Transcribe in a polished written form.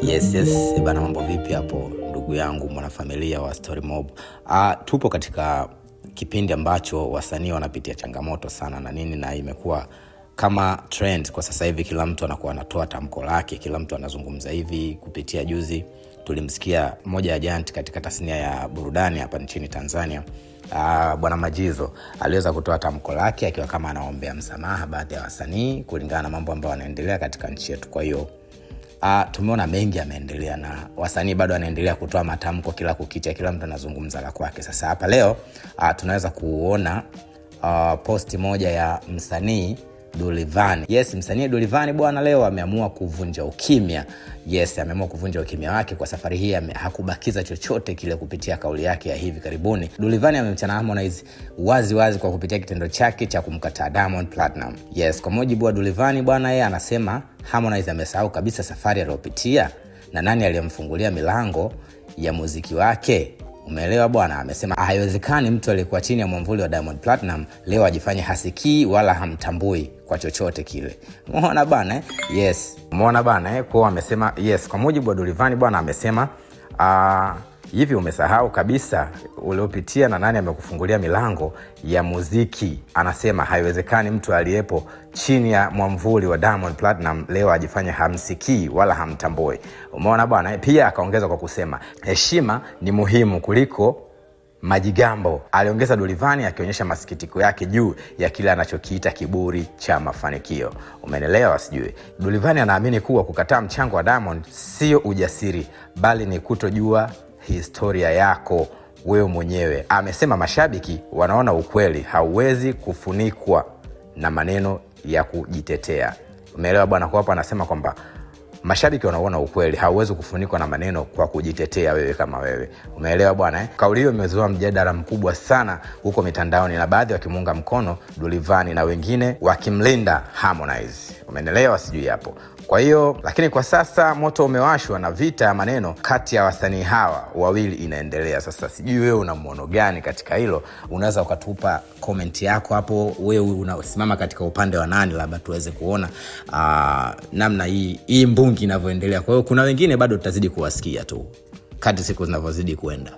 Yes, bana, mambo vipi hapo ndugu yangu mwanafamilia wa Story Mob? Tupo katika kipindi ambacho wasanii wanapitia changamoto sana na nini, na imekuwa kama trend kwa sasa hivi. Kila mtu anakuwa anatoa tamko lake, kila mtu anazungumza hivi. Kupitia juzi tulimsikia mmoja ya giant katika tasnia ya burudani hapa nchini Tanzania, Bwana Majizo aliweza kutoa tamko lake akiwa kama anaombea msamaha baadhi ya wasanii kulingana na mambo ambayo yanaendelea katika nchi yetu. Kwa hiyo tumeona mengi yameendelea na wasanii bado wanaendelea kutoa matamko kila kukicha, kila mtu anazungumza la kwake. Sasa hapa leo tunaweza kuona posti moja ya msanii Dullyvanny. Yes, msanii Dullyvanny bwana leo ameamua kuvunja ukimya. Yes, ameamua kuvunja ukimya wake kwa safari hii. Hakubakiza chochote kile kupitia kauli yake ya hivi karibuni. Dullyvanny amemchana Harmonize wazi kwa kupitia kitendo chake cha kumkataa Diamond Platnumz. Yes, kwa mujibu wa Dullyvanny bwana, yeye anasema Harmonize amesahau kabisa safari aliyopitia na nani aliyemfungulia milango ya muziki wake. Umeelewa bwana? Amesema haiwezekani mtu aliyekuwa chini ya mwamvuli wa Diamond Platnumz leo ajifanye hasikii wala hamtambui kwa chochote kile. Umeona bwana? Yes. Umeona bwana? Kwa amesema yes, kwa mujibu wa Dullyvanny bwana amesema hivi umesahau kabisa uliopitia na nani amekufungulia milango ya muziki. Anasema haiwezekani mtu aliyepo chini ya mwamvuli wa Diamond Platnumz leo ajifanye hamsikii wala hamtambui. Umeona bwana? Pia akaongeza kwa kusema heshima ni muhimu kuliko majigambo. Aliongeza Dullyvanny akionyesha masikitiko yake juu ya kile anachokiita kiburi cha mafanikio. Umeelewa sijui? Dullyvanny anaamini kuwa kukataa mchango wa Diamond sio ujasiri, bali ni kutojua historia yako wewe mwenyewe. Amesema mashabiki wanaona ukweli, hauwezi kufunikwa na maneno ya kujitetea. Umeelewa bwana? Kwa hapo anasema kwamba mashabiki wanaona ukweli, hauwezi kufunikwa na maneno kwa kujitetea wewe kama wewe. Umeelewa bwana? Kauli hiyo imezua mjadala mkubwa sana huko mitandaoni, na baadhi wakimuunga mkono Dullyvanny na wengine wakimlinda Harmonize. Umeelewa sijui hapo? Kwa hiyo lakini kwa sasa moto umewashwa na vita ya maneno kati ya wasanii hawa wawili inaendelea. Sasa sijui wewe una muono gani katika hilo? Unaweza ukatupa comment yako hapo. Wewe unasimama katika upande wa nani? Labda tuweze kuona namna hii mbungi inavyoendelea. Kwa hiyo kuna wengine bado tutazidi kuwasikia tu kadri siku zinavyozidi kwenda.